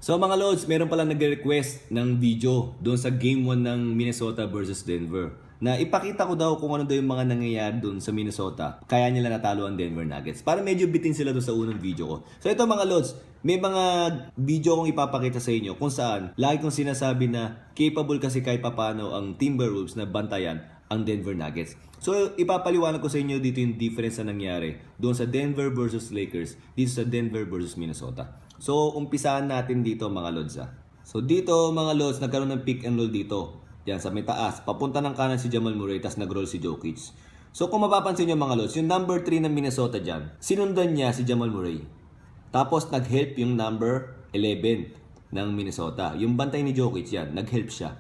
So mga Lods, meron pala nag-request ng video doon sa Game 1 ng Minnesota versus Denver. Na ipakita ko daw kung ano daw yung mga nangyayari doon sa Minnesota. Kaya nila natalo ang Denver Nuggets. Para medyo bitin sila doon sa unang video ko. So ito mga Lods, may mga video kong ipapakita sa inyo kung saan lagi kong sinasabi na capable kasi kahit papano ang Timberwolves na bantayan ang Denver Nuggets. So ipapaliwanag ko sa inyo dito yung difference na nangyari doon sa Denver versus Lakers, dito sa Denver versus Minnesota. So umpisahan natin dito mga Lods. So dito mga Lods, nagkaroon ng pick and roll dito. Yan sa may taas, papunta ng kanan si Jamal Murray, tas nag-roll si Jokic. So kung mapapansin nyo mga Lods, yung number 3 ng Minnesota dyan, sinundan niya si Jamal Murray. Tapos nag-help yung number 11 ng Minnesota. Yung bantay ni Jokic yan, nag-help siya.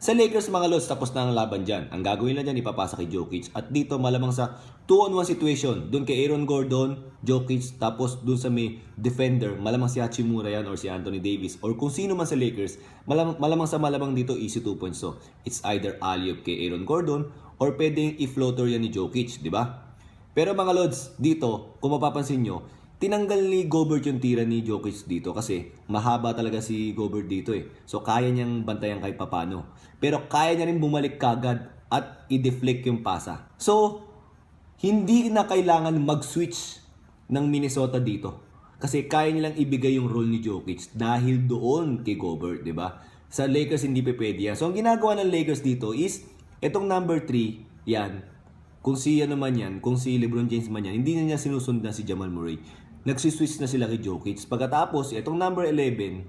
Sa Lakers mga Lods, tapos na ang laban dyan. Ang gagawin lang dyan, ipapasa kay Jokic. At dito malamang sa 2-on-1 situation, doon kay Aaron Gordon, Jokic, tapos doon sa may defender, malamang si Hachimura yan or si Anthony Davis or kung sino man sa Lakers, malamang dito easy 2 points. So it's either alley-oop kay Aaron Gordon or pwedeng i-floater yan ni Jokic, di ba? Pero mga Lods, dito, kung mapapansin nyo, tinanggal ni Gobert yung tira ni Jokic dito kasi mahaba talaga si Gobert dito eh. So kaya niyang bantayan kahit papano. Pero kaya niya rin bumalik kagad at i-deflect yung pasa. So, hindi na kailangan mag-switch ng Minnesota dito. Kasi kaya nilang ibigay yung role ni Jokic dahil doon kay Gobert, di ba? Sa Lakers hindi pwede yan. So ang ginagawa ng Lakers dito is, etong number 3, yan. Kung si ano man yan, kung si LeBron James man yan, hindi na niya sinusundan si Jamal Murray. Nagsiswitch na sila kay Jokic. Pagkatapos, itong number 11,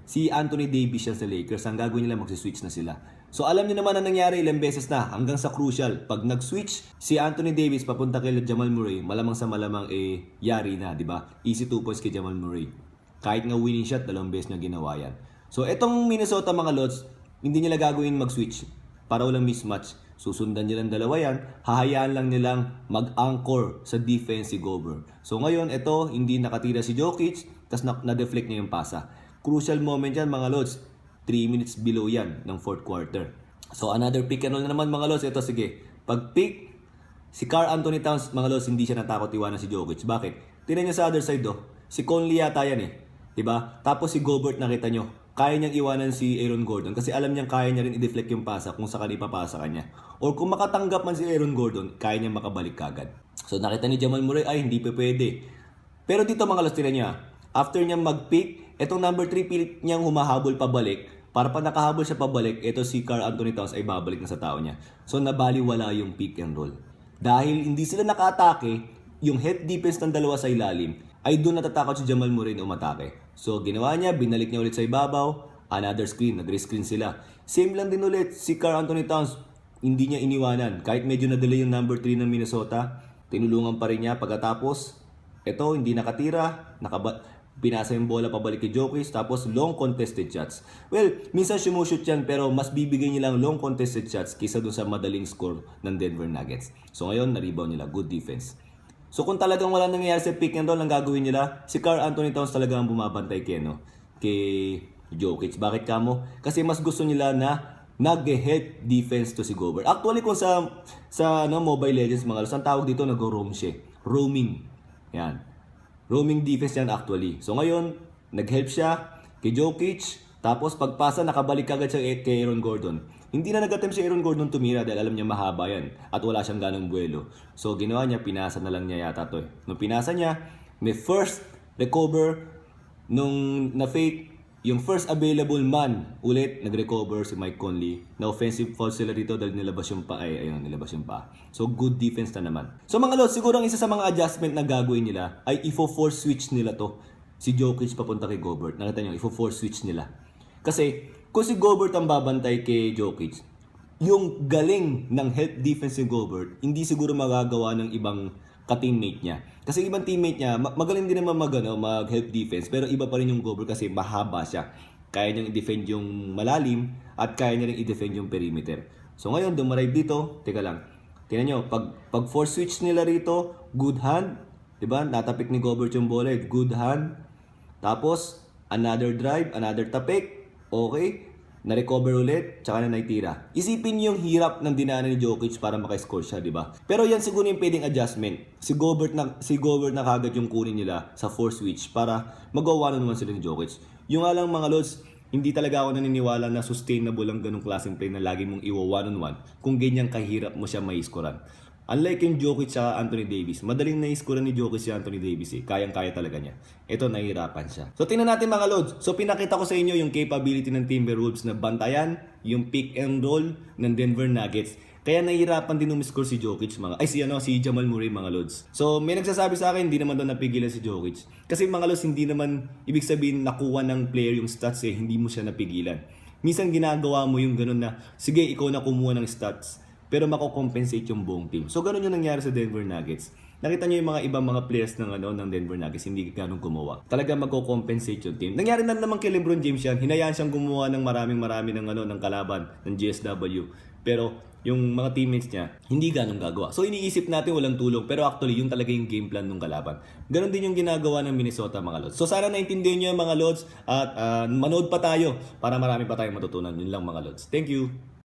si Anthony Davis yan sa Lakers. Ang gagawin nila, magsiswitch na sila. So alam niyo naman ang nangyari ilang beses na hanggang sa crucial. Pag nag-switch si Anthony Davis papunta kay Jamal Murray, malamang sa malamang yari na, di ba? Easy 2 points kay Jamal Murray. Kahit nga winning shot, 2 beses niya ginawa yan. So etong Minnesota mga Lods, hindi nila gagawin mag-switch para walang mismatch. Susundan nilang dalawa yan, hahayaan lang nilang mag-anchor sa defense si Gobert. So ngayon, ito, hindi nakatira si Jokic, tas na-deflect niya yung pasa. Crucial moment yan mga Lods, 3 minutes below yan ng 4th quarter. So another pick and roll na naman mga Lods, ito sige, pag pick, si Karl Anthony Towns mga Lods, hindi siya natakot iwanan si Jokic. Bakit? Tingnan niyo sa other side si Conley yata yan diba? Tapos si Gobert nakita nyo, kaya niyang iwanan si Aaron Gordon kasi alam niyang kaya niya rin i-deflect yung pasa kung sakali papasa kanya. Or kung makatanggap man si Aaron Gordon, kaya niyang makabalik kagad. So nakita ni Jamal Murray, ay hindi pwede. Pero dito mga Lods, tingnan niya, after niyang mag-pick, etong number 3 pilit niyang humahabol pabalik. Para pag nakahabol siya pabalik, ito si Karl Anthony Towns ay babalik na sa tao niya. So nabaliwala yung pick and roll. Dahil hindi sila naka-atake, yung head defense ng dalawa sa ilalim, ay doon natatakot si Jamal Murray na umatake. So ginawa niya, binalik niya ulit sa ibabaw, another screen, nag-rescreen sila. Same lang din ulit, si Karl Anthony Towns, hindi niya iniwanan. Kahit medyo na-delay yung number 3 ng Minnesota, tinulungan pa rin niya. Pagkatapos, ito hindi nakatira, pinasa yung bola pabalik kay Jokic, tapos long contested shots. Well, minsan sumushoot yan pero mas bibigay nilang long contested shots kaysa dun sa madaling score ng Denver Nuggets. So ngayon, na-rebound nila, good defense. So kung talagang wala nangyayari sa pick and roll, ang gagawin nila, si Karl Anthony Towns talaga ang bumabantay kay Jokic. Bakit kamo? Kasi mas gusto nila na nag-help defense to si Gobert. Actually kung sa Mobile Legends mga Lods, ang tawag dito nag-roam siya. Roaming. Yan. Roaming defense yan actually. So ngayon, nag-help siya kay Jokic. Tapos pagpasa, nakabalik agad siya kay Aaron Gordon. Hindi na nag-attempt si Aaron Gordon tumira dahil alam niya mahaba yan. At wala siyang ganong buwelo. So ginawa niya, pinasa na lang niya yata to. Nung pinasa niya, may first recover nung na-fake. Yung first available man, ulit nag-recover si Mike Conley. Na offensive foul sila dito dahil nilabas yung pa. Nilabas yung pa. So good defense na naman. So mga Lods, siguro ang isa sa mga adjustment na gagawin nila ay ifo-force switch nila to. Si Jokic papunta kay Gobert. Nakita niyo, ifo-force switch nila. Kasi kung si Gobert ang babantay kay Jokic, yung galing ng help defense ni Gobert, hindi siguro magagawa ng ibang ka-teammate niya. Kasi ibang teammate niya, magaling din naman mag-help defense, pero iba pa rin yung Gobert kasi mahaba siya. Kaya niyang i-defend yung malalim at kaya niya rin i-defend yung perimeter. So ngayon, dumarive dito, teka lang. Tingnan nyo, pag force switch nila rito, good hand, diba? Natapik ni Gobert yung bola, good hand. Tapos, another drive, another tapik, okay. Na-recover ulit, tsaka na naitira. Isipin niyo yung hirap ng dinaanan ni Jokic para maka-score siya, di ba? Pero yan siguro yung pwedeng adjustment. Si Gobert na kagad yung kunin nila sa force switch para magawa na naman sila ni Jokic. Yung nga lang mga lods, hindi talaga ako naniniwala na sustainable ang ganung klaseng play na lagi mong iwa one-on-one kung ganyan kahirap mo siya ma-scorean. Unlike yung Jokic sa Anthony Davis, madaling na-scorean ni Jokic si Anthony Davis eh. Kayang-kaya talaga niya. Ito, nahihirapan siya. So tingnan natin mga lods. So pinakita ko sa inyo yung capability ng Timberwolves na bantayan yung pick and roll ng Denver Nuggets. Kaya nahihirapan din umiscore si Jokic si Jamal Murray mga lods. So may nagsasabi sa akin hindi naman daw napigilan si Jokic. Kasi mga lods hindi naman ibig sabihin nakuha ng player yung stats eh, hindi mo siya napigilan. Minsan ginagawa mo yung ganun na sige ikaw na kumuha ng stats pero mako-compensate yung buong team. So ganun yung nangyari sa Denver Nuggets. Nakita niyo yung mga ibang mga players ng Denver Nuggets hindi ganun gumawa. Talaga magko-compensate yung team. Nangyari na naman kay LeBron James yan. Hinayaan siyang gumawa ng marami ng kalaban ng GSW. Pero yung mga teammates niya, hindi ganun gagawa. So iniisip natin walang tulong, pero actually yun talaga yung game plan ng kalaban. Ganon din yung ginagawa ng Minnesota mga lods. So sana naintindihan niyo yung mga lods at manood pa tayo para marami pa tayong matutunan. Yun lang mga lods. Thank you!